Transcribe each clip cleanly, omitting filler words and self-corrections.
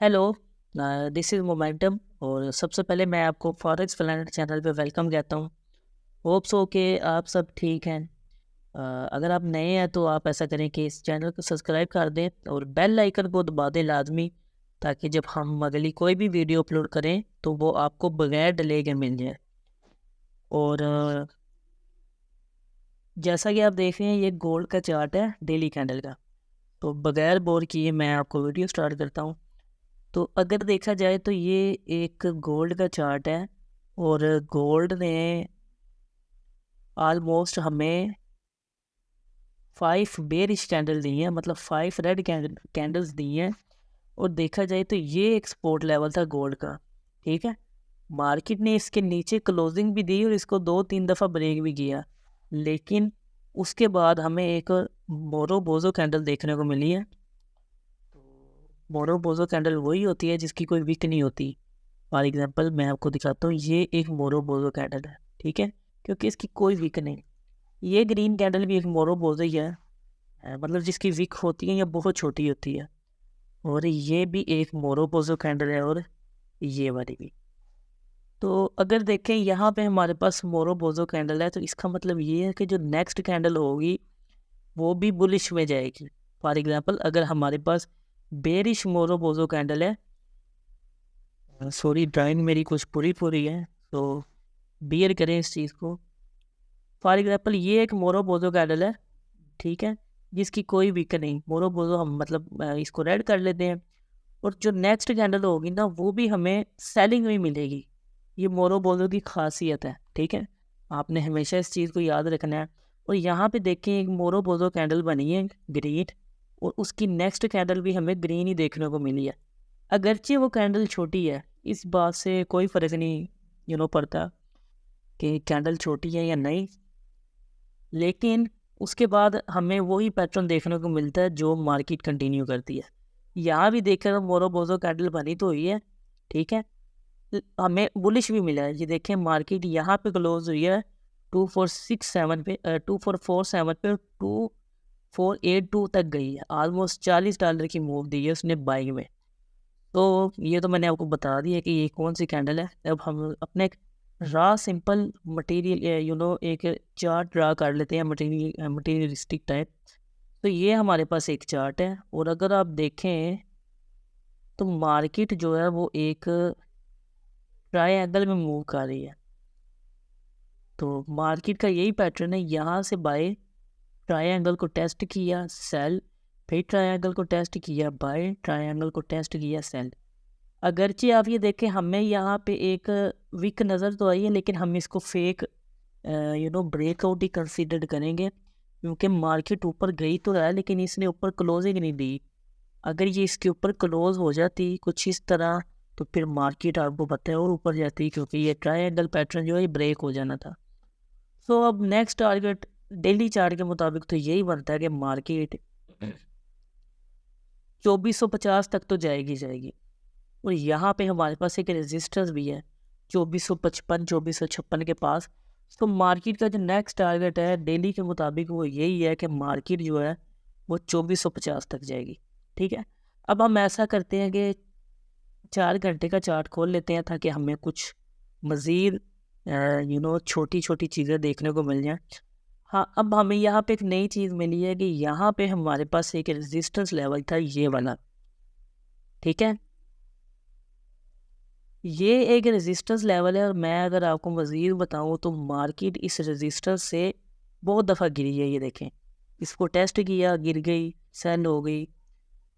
Hello, this is momentum और सबसे पहले मैं आपको फॉरेक्स प्लैनेट चैनल पे वेलकम कहता हूँ। होप सो कि आप सब ठीक हैं। अगर आप नए हैं तो आप ऐसा करें कि इस चैनल को सब्सक्राइब कर दें और बेल आइकन को दबा दें लाजमी, ताकि जब हम अगली कोई भी वीडियो अपलोड करें तो वो आपको बगैर डिले के मिल जाए। और जैसा कि आप देख रहे हैं, ये गोल्ड का चार्ट है डेली कैंडल का। तो बगैर बोर किए मैं आपको वीडियो स्टार्ट करता हूँ। तो अगर देखा जाए तो ये एक गोल्ड का चार्ट है और गोल्ड ने ऑलमोस्ट हमें 5 बेरिश कैंडल दी हैं, मतलब 5 रेड कैंडल्स दी हैं। और देखा जाए तो ये एक सपोर्ट लेवल था गोल्ड का। ठीक है, मार्केट ने इसके नीचे क्लोजिंग भी दी और इसको 2-3 दफ़ा ब्रेक भी किया, लेकिन उसके बाद हमें एक मोरो बोजो कैंडल देखने को मिली है। मोरो बोजो कैंडल वही होती है जिसकी कोई विक नहीं होती। फॉर एग्जांपल मैं आपको दिखाता हूँ, ये एक मोरो बोजो कैंडल है, ठीक है, क्योंकि इसकी कोई विक नहीं। ये ग्रीन कैंडल भी एक मोरो बोजो ही है, मतलब जिसकी विक होती है या बहुत छोटी होती है। और ये भी एक मोरो बोजो कैंडल है और ये वाली भी। तो अगर देखें यहाँ पे हमारे पास मोरो बोजो कैंडल है, तो इसका मतलब ये है कि जो नेक्स्ट कैंडल होगी वो भी बुलिश में जाएगी। फॉर एग्जांपल अगर हमारे पास बेरिश मोरो बोजो कैंडल है, सॉरी ड्राइंग मेरी कुछ पूरी पूरी है तो बियर करें इस चीज़ को। फॉर एग्जांपल ये एक मोरो बोजो कैंडल है, ठीक है, जिसकी कोई वीक नहीं। मोरो बोजो हम मतलब इसको रेड कर लेते हैं। और जो नेक्स्ट कैंडल होगी ना, वो भी हमें सेलिंग में मिलेगी। ये मोरो बोजो की खासियत है, ठीक है, आपने हमेशा इस चीज़ को याद रखना है। और यहाँ पे देखें, एक मोरो बोजो कैंडल बनी है ग्रीन, और उसकी नेक्स्ट कैंडल भी हमें ग्रीन ही देखने को मिली है। अगरचे वो कैंडल छोटी है, इस बात से कोई फ़र्क नहीं पड़ता कि कैंडल छोटी है या नहीं, लेकिन उसके बाद हमें वही पैटर्न देखने को मिलता है जो मार्केट कंटिन्यू करती है। यहाँ भी देखकर मोरो बोजो कैंडल बनी तो हुई है, ठीक है, हमें बुलिश भी मिला है। ये देखें, मार्केट यहाँ पे क्लोज हुई है 2467 पे, 2447 पे, 2482 तक गई है। ऑलमोस्ट $40 की मूव दी है उसने बाइंग में। तो ये तो मैंने आपको बता दिया कि ये कौन सी कैंडल है। अब हम अपने रा सिंपल मटेरियल एक चार्ट ड्रा कर लेते हैं, मटेरियलिस्टिक टाइप। तो ये हमारे पास एक चार्ट है, और अगर आप देखें तो मार्केट जो है वो एक ट्रायंगल में मूव कर रही है। तो मार्केट का यही पैटर्न है, यहाँ से बाय, ट्रायंगल को टेस्ट किया सेल, फिर ट्रायंगल को टेस्ट किया बाय, ट्रायंगल को टेस्ट किया सेल। अगरचे आप ये देखें, हमें यहाँ पे एक वीक नज़र तो आई है, लेकिन हम इसको फेक ब्रेकआउट ही कंसीडर करेंगे, क्योंकि मार्केट ऊपर गई तो है लेकिन इसने ऊपर क्लोजिंग नहीं दी। अगर ये इसके ऊपर क्लोज हो जाती कुछ इस तरह, तो फिर मार्केट आपको पता है और ऊपर जाती, क्योंकि ये ट्रायंगल पैटर्न जो है ब्रेक हो जाना था। सो अब नेक्स्ट टारगेट डेली चार्ट के मुताबिक तो यही बनता है कि मार्केट 2450 तक तो जाएगी। और यहाँ पे हमारे पास एक रेजिस्टेंस भी है 2455 2456 के पास। तो मार्केट का जो नेक्स्ट टारगेट है डेली के मुताबिक वो यही है कि मार्केट जो है वो 2450 तक जाएगी। ठीक है, अब हम ऐसा करते हैं कि 4 घंटे का चार्ट खोल लेते हैं, ताकि हमें कुछ मज़ीद छोटी छोटी चीज़ें देखने को मिल जाएं। हाँ, अब हमें यहाँ पे एक नई चीज़ मिली है कि यहाँ पे हमारे पास एक रेजिस्टेंस लेवल था, ये वाला, ठीक है, ये एक रेजिस्टेंस लेवल है। और मैं अगर आपको मज़ीद बताऊँ तो मार्केट इस रेजिस्टेंस से बहुत दफ़ा गिरी है। ये देखें, इसको टेस्ट किया, गिर गई, सेल हो गई,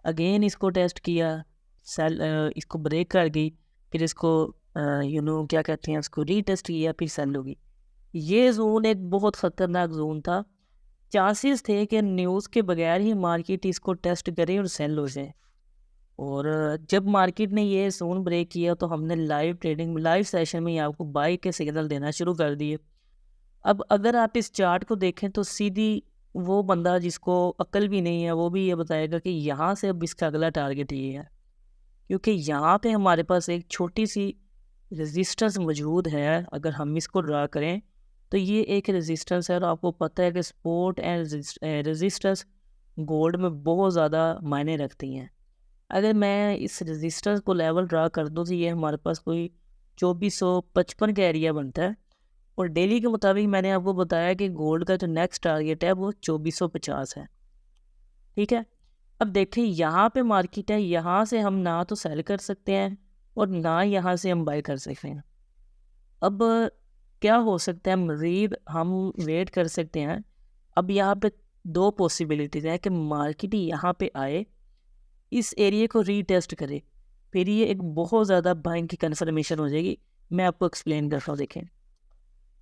अगेन इसको टेस्ट किया, सेल, इसको ब्रेक कर गई, फिर इसको क्या कहते हैं, इसको रीटेस्ट किया, फिर सेल होगी। ये जोन एक बहुत ख़तरनाक जोन था। चांसेस थे कि न्यूज़ के बगैर ही मार्केट इसको टेस्ट करे और सेल हो जाए। और जब मार्केट ने ये जोन ब्रेक किया तो हमने लाइव ट्रेडिंग, लाइव सेशन में ही आपको बाई के सिग्नल देना शुरू कर दिए। अब अगर आप इस चार्ट को देखें तो सीधी वो बंदा जिसको अक्ल भी नहीं है वो भी ये बताएगा कि यहाँ से अब इसका अगला टारगेट ये है, क्योंकि यहाँ पे हमारे पास एक छोटी सी रेजिस्टेंस मौजूद है। अगर हम इसको ड्रा करें तो ये एक रेजिस्टेंस है, और आपको पता है कि सपोर्ट एंड रेजिस्टेंस गोल्ड में बहुत ज़्यादा मायने रखती हैं। अगर मैं इस रजिस्टर को लेवल ड्रा कर दूँ तो ये हमारे पास कोई 2455 का एरिया बनता है। और डेली के मुताबिक मैंने आपको बताया कि गोल्ड का जो नेक्स्ट टारगेट है वो 2450 है। ठीक है, अब देखें यहाँ पे मार्केट है, यहाँ से हम ना तो सेल कर सकते हैं और ना यहाँ से हम बाय कर सकते हैं। अब क्या हो सकता है, मज़ीद हम वेट कर सकते हैं। अब यहाँ पे दो पॉसिबिलिटीज़ हैं कि मार्केट यहाँ पे आए, इस एरिया को रीटेस्ट करे, फिर ये एक बहुत ज़्यादा बाइंग की कन्फर्मेशन हो जाएगी। मैं आपको एक्सप्लेन करता हूँ। देखें,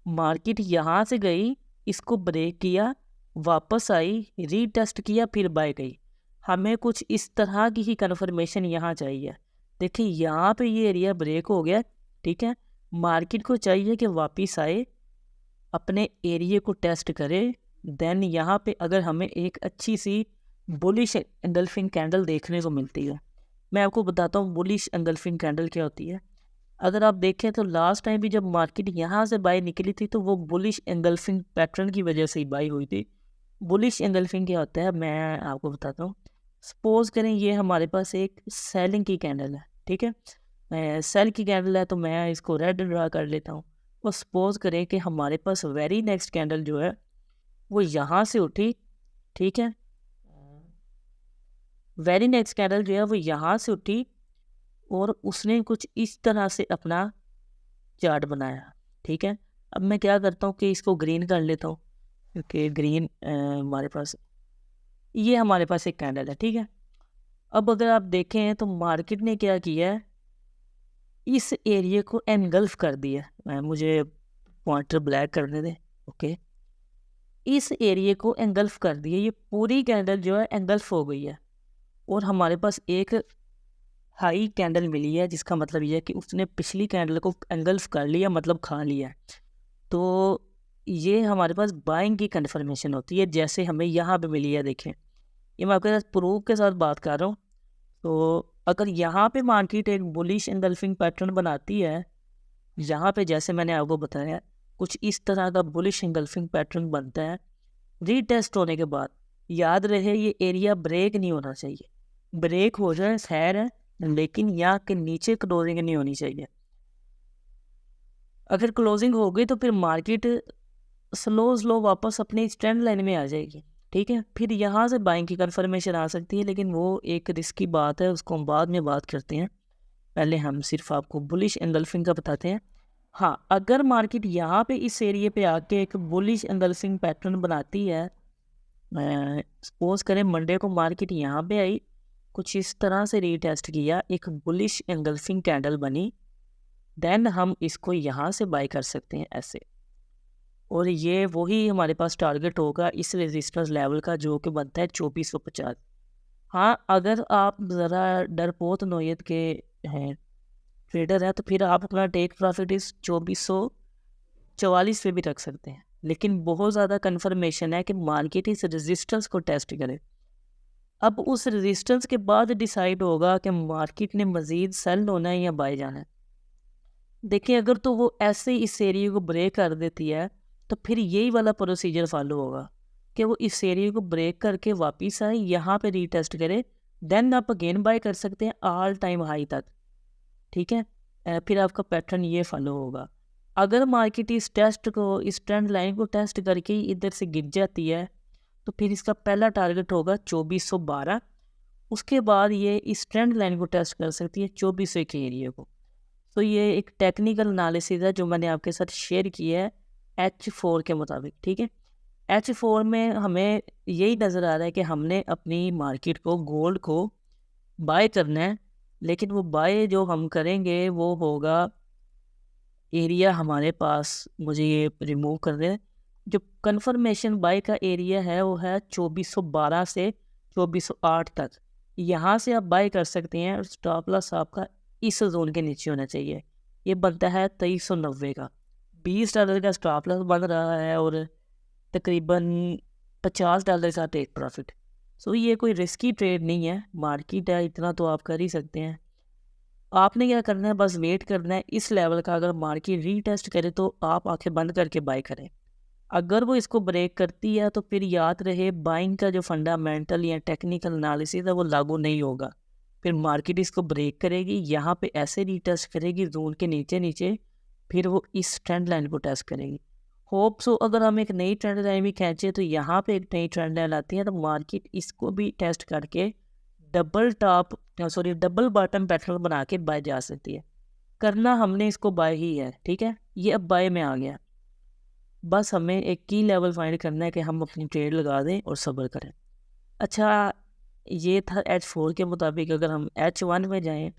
मार्केट यहाँ से गई, इसको ब्रेक किया, वापस आई, रीटेस्ट किया, फिर बाय गई। हमें कुछ इस तरह की ही कन्फर्मेशन यहाँ चाहिए। देखिए यहाँ पे ये एरिया ब्रेक हो गया, ठीक है। मार्केट को चाहिए कि वापस आए, अपने एरिया को टेस्ट करे, देन यहाँ पे अगर हमें एक अच्छी सी बुलिश एंगल्फिंग कैंडल देखने को मिलती है। मैं आपको बताता हूँ बुलिश एंगल्फिंग कैंडल क्या होती है। अगर आप देखें तो लास्ट टाइम भी जब मार्केट यहाँ से बाय निकली थी तो वो बुलिश एंगल्फिंग पैटर्न की वजह से ही बाई हुई थी। बुलिश एंगल्फिंग क्या होता है मैं आपको बताता हूँ। सपोज करें ये हमारे पास एक सेलिंग की कैंडल है, ठीक है। सेल की कैंडल है तो मैं इसको रेड ड्रा कर लेता हूँ। और सपोज करें कि हमारे पास वेरी नेक्स्ट कैंडल जो है वो यहाँ से उठी, ठीक है। वेरी नेक्स्ट कैंडल जो है वो यहाँ से उठी और उसने कुछ इस तरह से अपना चार्ट बनाया, ठीक है। अब मैं क्या करता हूँ कि इसको ग्रीन कर लेता हूँ, क्योंकि ग्रीन हमारे पास ये हमारे पास एक कैंडल है, ठीक है। अब अगर आप देखें तो मार्केट ने क्या किया है, इस एरिया को एनगल्फ कर दिया। मुझे पॉइंटर ब्लैक करने दें, ओके। इस एरिया को एंगल्फ कर दिया, ये पूरी कैंडल जो है एंगल्फ हो गई है और हमारे पास एक हाई कैंडल मिली है, जिसका मतलब ये है कि उसने पिछली कैंडल को एंगल्फ कर लिया, मतलब खा लिया। तो ये हमारे पास बाइंग की कन्फर्मेशन होती है, जैसे हमें यहाँ पे मिली है। देखें, ये मैं आपके साथ प्रूफ के साथ बात कर रहा हूँ। तो अगर यहाँ पे मार्केट एक बुलिश एंगल्फिंग पैटर्न बनाती है, यहाँ पे जैसे मैंने आपको बताया कुछ इस तरह का बुलिश एंगल्फिंग पैटर्न बनता है, रीटेस्ट होने के बाद याद रहे ये एरिया ब्रेक नहीं होना चाहिए। ब्रेक हो जाए खैर है, लेकिन यहाँ के नीचे क्लोजिंग नहीं होनी चाहिए। अगर क्लोजिंग हो गई तो फिर मार्केट स्लो वापस अपनी ट्रेंड लाइन में आ जाएगी, ठीक है। फिर यहाँ से बाइंग की कन्फर्मेशन आ सकती है, लेकिन वो एक रिस्की बात है, उसको हम बाद में बात करते हैं। पहले हम सिर्फ आपको बुलिश एंगल्फिंग का बताते हैं। हाँ, अगर मार्केट यहाँ पे इस एरिया पे आके एक बुलिश एंगल्फिंग पैटर्न बनाती है, सपोज करें मंडे को मार्केट यहाँ पे आई, कुछ इस तरह से रीटेस्ट किया, एक बुलिश एंगल्फिंग कैंडल बनी, देन हम इसको यहाँ से बाय कर सकते हैं ऐसे। और ये वही हमारे पास टारगेट होगा इस रेजिस्टेंस लेवल का, जो कि बनता है 2450। हाँ, अगर आप ज़रा डरपोक नोयत के हैं, ट्रेडर है, तो फिर आप अपना टेक प्रॉफिट इस 2444 पे भी रख सकते हैं। लेकिन बहुत ज़्यादा कन्फर्मेशन है कि मार्केट इस रेजिस्टेंस को टेस्ट करे। अब उस रेजिस्टेंस के बाद डिसाइड होगा कि मार्केट ने मज़ीद सेल होना है या बाय जाना है। देखिए, अगर तो वो ऐसे ही इस एरिया को ब्रेक कर देती है तो फिर यही वाला प्रोसीजर फॉलो होगा कि वो इस एरिया को ब्रेक करके वापस आए, यहाँ पे रीटेस्ट करे, देन आप अगेन बाय कर सकते हैं ऑल टाइम हाई तक, ठीक है। फिर आपका पैटर्न ये फॉलो होगा। अगर मार्केट इस टेस्ट को, इस ट्रेंड लाइन को टेस्ट करके इधर से गिर जाती है तो फिर इसका पहला टारगेट होगा 2412। उसके बाद ये इस ट्रेंड लाइन को टेस्ट कर सकती है 2400 के एरिया को। तो ये एक टेक्निकल एनालिसिस है जो मैंने आपके साथ शेयर किया है H4 के मुताबिक, ठीक है। H4 में हमें यही नज़र आ रहा है कि हमने अपनी मार्केट को, गोल्ड को बाय करना है, लेकिन वो बाय जो हम करेंगे वो होगा एरिया हमारे पास, मुझे ये रिमूव कर दें, जो कंफर्मेशन बाय का एरिया है वो है 2412 से 2408 तक। यहाँ से आप बाय कर सकते हैं और स्टॉप लॉस आपका इस जोन के नीचे होना चाहिए। ये बनता है 2390 का, $20 का स्टॉप लॉस बन रहा है और तकरीबन $50 का टेक प्रॉफिट। सो ये कोई रिस्की ट्रेड नहीं है, मार्केट है, इतना तो आप कर ही सकते हैं। आपने क्या करना है, बस वेट करना है इस लेवल का। अगर मार्केट रीटेस्ट करे तो आप आंखें बंद करके बाय करें। अगर वो इसको ब्रेक करती है तो फिर याद रहे बाइंग का जो फंडामेंटल या टेक्निकल एनालिसिस है वो लागू नहीं होगा। फिर मार्केट इसको ब्रेक करेगी, यहाँ पे ऐसे रीटेस्ट करेगी जोन के नीचे नीचे, फिर वो इस ट्रेंड लाइन को टेस्ट करेगी। होप सो अगर हम एक नई ट्रेंड लाइन भी खींचे तो यहाँ पे एक नई ट्रेंड लाइन आती है तो मार्केट इसको भी टेस्ट करके डबल बॉटम पैटर्न बना के बाय जा सकती है। करना हमने इसको बाय ही है, ठीक है। ये अब बाय में आ गया, बस हमें एक की लेवल फाइंड करना है कि हम अपनी ट्रेड लगा दें और सब्र करें। अच्छा, ये था H4 के मुताबिक। अगर हम H1 में जाएं,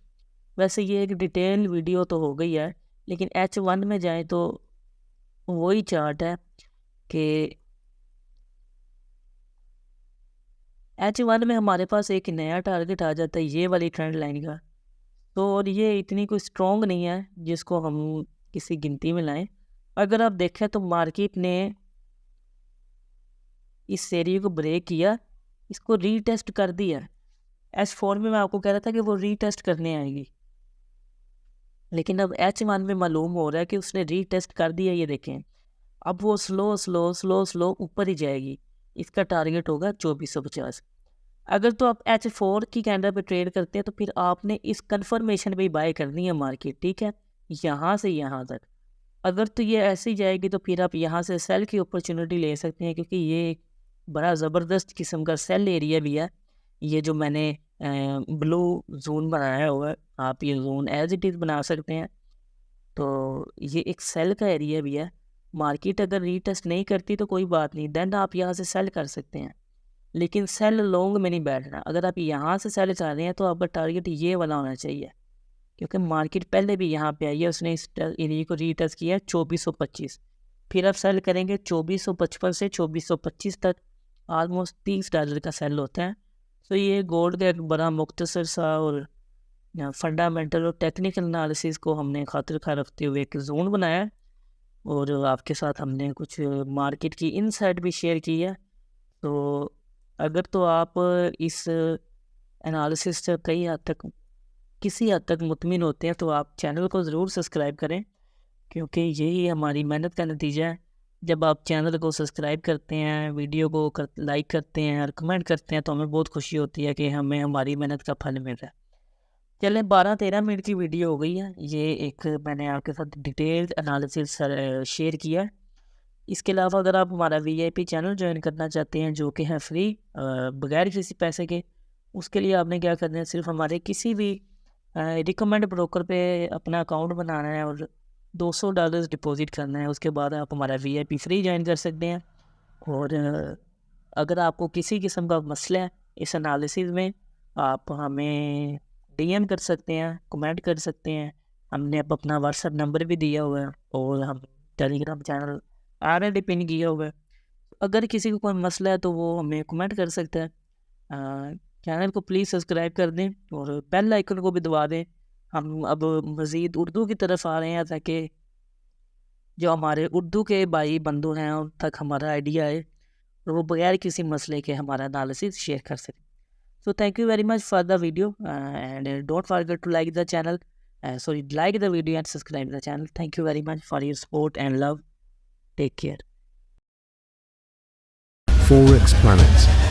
वैसे ये एक डिटेल वीडियो तो हो गई है, लेकिन H1 में जाएं तो वही चार्ट है कि H1 में हमारे पास एक नया टारगेट आ जाता है ये वाली ट्रेंड लाइन का। तो और ये इतनी कोई स्ट्रॉन्ग नहीं है जिसको हम किसी गिनती में लाएं। अगर आप देखें तो मार्केट ने इस एरिया को ब्रेक किया, इसको रीटेस्ट कर दिया। H4 में मैं आपको कह रहा था कि वो रीटेस्ट करने आएगी, लेकिन अब H1 में मालूम हो रहा है कि उसने रीटेस्ट कर दिया। ये देखें, अब वो स्लो स्लो स्लो स्लो ऊपर ही जाएगी। इसका टारगेट होगा 2450। अगर तो आप H4 की कैंडल पे ट्रेड करते हैं तो फिर आपने इस कंफर्मेशन पे ही बाय करनी है मार्केट, ठीक है, यहाँ से यहाँ तक। अगर तो ये ऐसे ही जाएगी तो फिर आप यहाँ से सेल की अपॉर्चुनिटी ले सकते हैं, क्योंकि ये एक बड़ा ज़बरदस्त किस्म का सेल एरिया भी है। ये जो मैंने ब्लू जोन बनाया हुआ है, आप ये जोन एज इट इज़ बना सकते हैं। तो ये एक सेल का एरिया भी है। मार्केट अगर रीटेस्ट नहीं करती तो कोई बात नहीं, देन आप यहाँ से सेल कर सकते हैं, लेकिन सेल लॉन्ग में नहीं बैठना। अगर आप यहाँ से सेल कर रहे हैं तो आपका टारगेट ये वाला होना चाहिए, क्योंकि मार्केट पहले भी यहाँ पे आई है, उसने इस एरिया को रीटेस्ट किया 2425। फिर आप सेल करेंगे 2455 से 2425 तक, ऑलमोस्ट $30 का सेल होता है। तो ये गोल्ड का एक बड़ा मुख्तसर सा और फंडामेंटल और टेक्निकल एनालिसिस को हमने खातिर खा रखते हुए एक जोन बनाया है, और आपके साथ हमने कुछ मार्केट की इनसाइट भी शेयर की है। तो अगर तो आप इस एनालिसिस से किसी हद तक मुतमिन होते हैं तो आप चैनल को ज़रूर सब्सक्राइब करें, क्योंकि यही हमारी मेहनत का नतीजा है। जब आप चैनल को सब्सक्राइब करते हैं, वीडियो को लाइक करते हैं और कमेंट करते हैं तो हमें बहुत खुशी होती है कि हमें हमारी मेहनत का फल मिल रहा है। चलें, 12-13 मिनट की वीडियो हो गई है। ये एक मैंने आपके साथ डिटेल्ड एनालिसिस शेयर किया है। इसके अलावा अगर आप हमारा VIP चैनल ज्वाइन करना चाहते हैं, जो कि है फ्री बगैर किसी पैसे के, उसके लिए आपने क्या करना है, सिर्फ हमारे किसी भी रिकमेंड ब्रोकर पे अपना अकाउंट बनाना है और $200 डिपॉजिट करना है। उसके बाद आप हमारा VIP फ्री ज्वाइन कर सकते हैं। और अगर आपको किसी किस्म का मसला है इस एनालिसिस में, आप हमें DM कर सकते हैं, कमेंट कर सकते हैं। हमने अब अपना WhatsApp नंबर भी दिया हुआ है और हम टेलीग्राम चैनल ऑलरेडी पिन किया हुआ है। अगर किसी को कोई मसला है तो वो हमें कमेंट कर सकता है। चैनल को प्लीज़ सब्सक्राइब कर दें और बेल आइकन को भी दबा दें। हम अब मज़ीद उर्दू की तरफ आ रहे हैं, ताकि जो हमारे उर्दू के भाई बंधु हैं उन तक हमारा आइडिया है और वो बगैर किसी मसले के हमारा एनालिसिस शेयर कर सकें। So thank you very much for the video, and don't forget to like the channel. Like the video and subscribe the channel. Thank you very much for your support and love. Take care. Forex Planet.